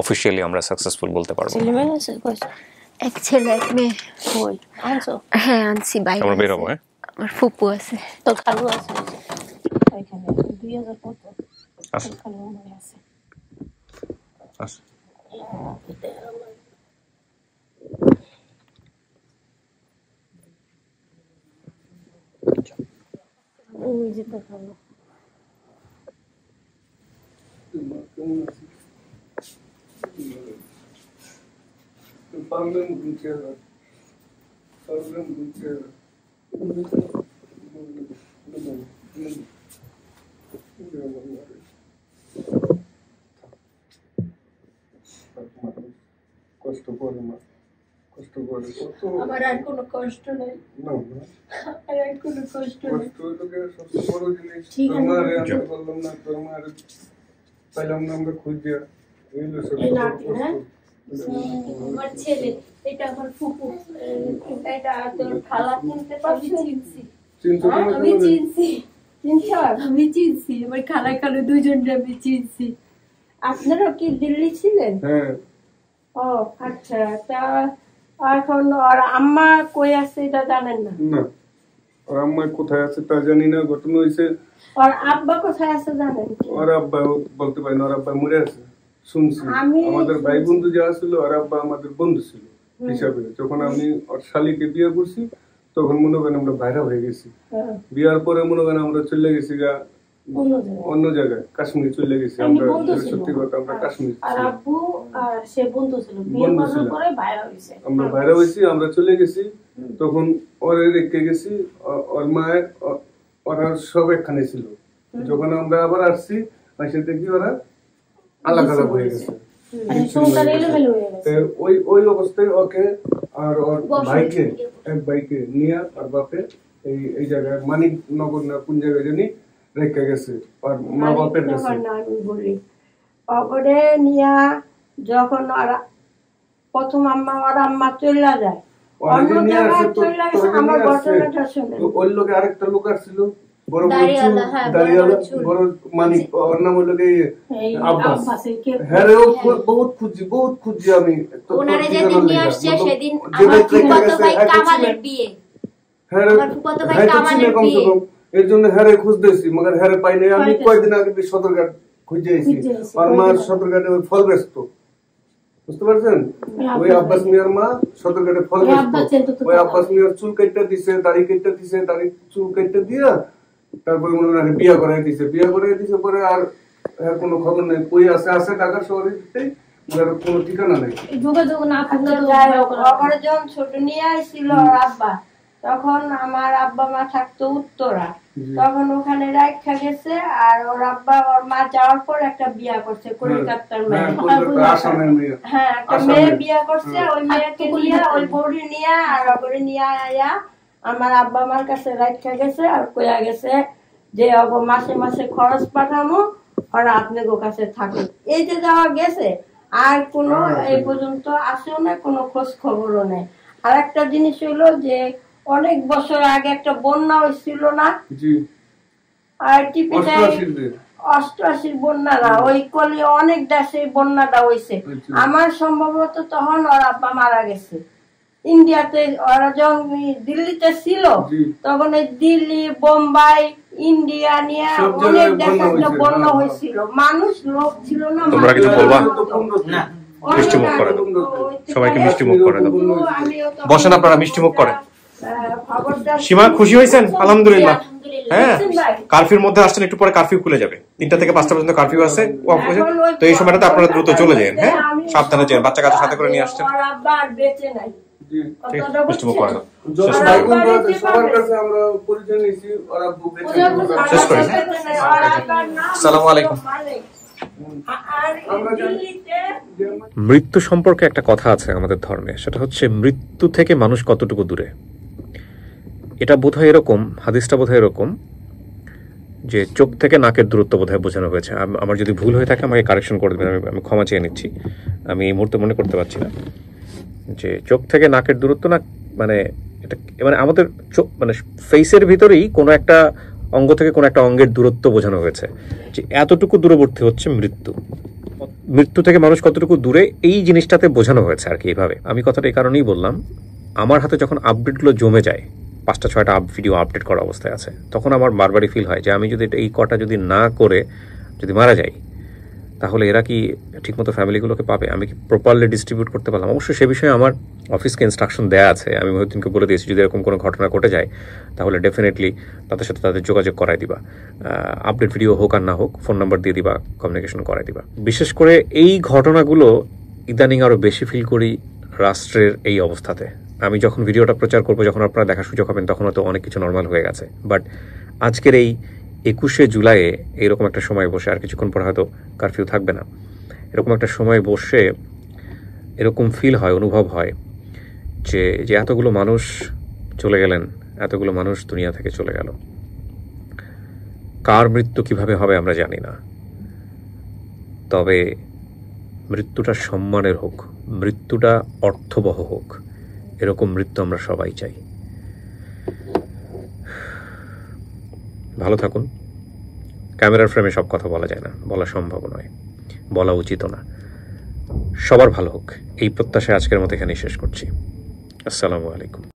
অফিসিয়ালি আমরা সাকসেসফুল বলতে পারবো। এক ছেলে এক মেয়ে। কই আনছো? হ্যাঁ আনছি, বাইরে আমরা বের হবো। হ্যাঁ আমার ফুপু আছে, তো খালু আছে এখানে 2015 আচ্ছা খালু আমার আছে। আচ্ছা ওই যে তো খালু কষ্ট করে মা, কষ্ট করে। আমার আর কোনো কষ্ট নাই, আর কোনো কষ্ট নেই। কষ্ট হলো সবচেয়ে বড় জিনিস। তোর মারে আমি বললাম না, তোর মারে পাইলাম না আমরা খুঁজিয়া, এই নাতি, হ্যাঁ আমার ছেলে, এটা আমার ফুপু, এটা তোর খালা, চিনতে পারছিস? আমি চিনছি, আমি চিনছি, আমার খালা খালু দুজনকে আমি চিনছি। আপনারা কি দিল্লি ছিলেন? হ্যাঁ। ও আচ্ছা, তা এখন আর আম্মা কই আছে এটা জানেন না? না, আর আম্মা কোথায় আছে তা জানি না। ঘটনা হয়েছে, আর আব্বা কোথায় আছে জানেন? ওর আব্বা বলতে পারি না, ওর আব্বা মরে আছে শুনছি। আমাদের ভাই বন্ধু যারা ছিল, ওর আব্বা আমাদের বন্ধু ছিল হিসাবে। যখন আমি ওর শালিকে বিয়ে করছি তখন মনে করেন আমরা বাইরে হয়ে গেছি। বিয়ার পরে মনে করেন আমরা চলে গেছি গা অন্য জায়গায়, কাশ্মীর চলে গেছি আমরা। সত্যি কথা, আমরা কাশ্মীর আমরা বাইরে হয়েছি, আমরা চলে গেছি। তখন ওরে রেখে গেছি, ওর মায়ের ওরা সব একখানে ছিল। যখন আমরা আবার আসছি, আসে দেখি ওরা আলাদা আলাদা হয়ে গেছে। ওই অবস্থায় ওকে আর ওর ভাইকে, এক ভাইকে নিয়ে আর বাপে এই জায়গায় মানিকনগর না কোন জায়গায় জানি রেখে গেছে আর মা বাপের কাছে। আমি বলি অপরে নিয়া যখন ওরা প্রথম আম্মা চলে যায়, অন্য জায়গায় চলে গেছে। আমার ঘটনাটা শুনে ওই লোকে আরেকটা লোক আসছিল, বড় দাঁড়িয়ালা, বড় মানিক, ওর নাম হলো আব্বাস। হ্যাঁ রে, বহুত খুঁজছি আমি। ওনারে যেদিন নিয়ে আসছে সেদিন আমার ফুফাতো ভাই কামালের বিয়ে, আমার ফুফাতো ভাই কামালের বিয়ে। এর জন্য হ্যারে খুঁজতেছি, মগর হ্যারে পাই নাই। আমি কয়েকদিন আগে সদরঘাট খুঁজে এসেছি, আর মা সদরঘাটে ওই ফল ব্যস্ত, বুঝতে পারছেন? ওই আব্বাস মিয়ার মা সদরঘাটে ফল ব্যস্ত। ওই আব্বাস মিয়ার চুল কেটে দিছে, দাড়ি কেটে দিছে, দাড়ি চুল কেটে দিয়া তারপরে মনে হয় বিয়া করাই দিছে। পরে আর কোনো খবর নেই, কই আছে ঢাকা শহরে, কোনো ঠিকানা নেই, যোগাযোগ না থাকলে। যখন ছোট নিয়ে আসছিল আব্বা, তখন আমার আব্বা মা থাকতো উত্তরা, তখন ওখানে রাখা গেছে। আর ওর আব্বা ওর মা যাওয়ার পর একটা বিয়া করছে কলকাতার মেয়ে। হ্যাঁ, একটা মেয়ে বিয়া করছে। ওই মেয়েকে নিয়ে, ওই বউরি নিয়ে আর ওপরে নিয়ে আয়া আমার আব্বা মার কাছে রাখা গেছে। আর কইয়া গেছে যে অব মাসে মাসে খরচ পাঠামো, ওরা আপনাদের কাছে থাকুক। এই যে যাওয়া গেছে, আর কোনো এই পর্যন্ত আসেও না, কোনো খোঁজ খবরও নেই। আর একটা জিনিস হলো যে অনেক বছর আগে একটা বন্যা হয়েছিল না, আর টিপিতে 88 বন্যা না, ওই কলি অনেক দেশে বন্যাটা হয়েছে। আমার সম্ভবত তখন ওর আব্বা মারা গেছে ইন্ডিয়াতে। ওরা যখন দিল্লিতে ছিল তখন এই দিল্লি, বোম্বাই, ইন্ডিয়া নিয়ে অনেক দেশে বন্যা হয়েছিল। মানুষ লোক ছিল না। তোমরা কিছু বলবা না? মিষ্টি মুখ করে দাও, সবাইকে মিষ্টি মুখ করে দাও। বসেন আপনারা, মিষ্টি মুখ করেন। সীমা খুশি হয়েছেন? আলহামদুলিল্লাহ। হ্যাঁ, কারফিউর মধ্যে আসছেন, একটু পরে কারফিউ খুলে যাবে। 3টা থেকে 5টা পর্যন্ত কারফিউ আছে। তো এই সময়টাতে আপনারা দ্রুত চলে যান। হ্যাঁ, সাবধানে যান, বাচ্চা কাচ্চা সাথে করে নিয়ে আসছেন। মিষ্টি মুখ করে দাও। শেষ করি। আসসালামু আলাইকুম। মৃত্যু সম্পর্কে একটা কথা আছে আমাদের ধর্মে, সেটা হচ্ছে মৃত্যু থেকে মানুষ কতটুকু দূরে। এটা বোধহয় এরকম, হাদিসটা বোধহয় এরকম যে চোখ থেকে নাকের দূরত্ব বোধহয় বোঝানো হয়েছে। আমার যদি ভুল হয়ে থাকে আমাকে কারেকশন করে দেবেন, আমি ক্ষমা চেয়ে নিচ্ছি। আমি এই মুহূর্তে মনে করতে পারছি না যে চোখ থেকে নাকের দূরত্ব না, মানে এটা মানে আমাদের মানে ফেসের ভিতরেই কোনো একটা অঙ্গ থেকে কোনো একটা অঙ্গের দূরত্ব বোঝানো হয়েছে, যে এতটুকু দূরবর্তী হচ্ছে মৃত্যু। মৃত্যু থেকে মানুষ কতটুকু দূরে, এই জিনিসটাতে বোঝানো হয়েছে আর কি। এইভাবে আমি কথাটা এই কারণেই বললাম, আমার হাতে যখন আপডেটগুলো জমে যায়, 5টা 6টা ভিডিও আপডেট করা অবস্থায় আছে, তখন আমার বারবারই ফিল হয় যে আমি যদি এই কটা যদি না করে যদি মারা যাই, তাহলে এরা কি ঠিকমতো ফ্যামিলিগুলোকে পাবে? আমি কি প্রপারলি ডিস্ট্রিবিউট করতে পারলাম? অবশ্যই সে বিষয়ে আমার অফিসকে ইনস্ট্রাকশন দেওয়া আছে। আমি মহিউদ্দিনকে বলে দিয়েছি, যদি এরকম কোনো ঘটনা ঘটে যায় তাহলে ডেফিনেটলি তাদের সাথে তাদের যোগাযোগ করাই দিবা। আপডেট ভিডিও হোক আর না হোক, ফোন নাম্বার দিয়ে দিবা, কমিউনিকেশন করাই দিবা। বিশেষ করে এই ঘটনাগুলো ইদানিং আরও বেশি ফিল করি রাষ্ট্রের এই অবস্থাতে। আমি যখন ভিডিওটা প্রচার করবো, যখন আপনারা দেখার সুযোগ হবেন, তখন হয়তো অনেক কিছু নর্মাল হয়ে গেছে। বাট আজকের এই 21শে জুলাইয়ে এইরকম একটা সময় বসে, আর কিছুক্ষণ পর হয়তো কারফিউ থাকবে না, এরকম একটা সময় বসে এরকম ফিল হয়, অনুভব হয় যে এতগুলো মানুষ চলে গেলেন, এতগুলো মানুষ দুনিয়া থেকে চলে গেল। কার মৃত্যু কিভাবে হবে আমরা জানি না, তবে মৃত্যুটা সম্মানের হোক, মৃত্যুটা অর্থবহ হোক, এরকম মৃত্যু আমরা সবাই চাই। ভালো থাকুন। ক্যামেরার ফ্রেমে সব কথা বলা যায় না, বলা সম্ভব নয়, বলা উচিত না। সবার ভালো হোক এই প্রত্যাশায় আজকের মতো এখানেই শেষ করছি। আসসালামু আলাইকুম।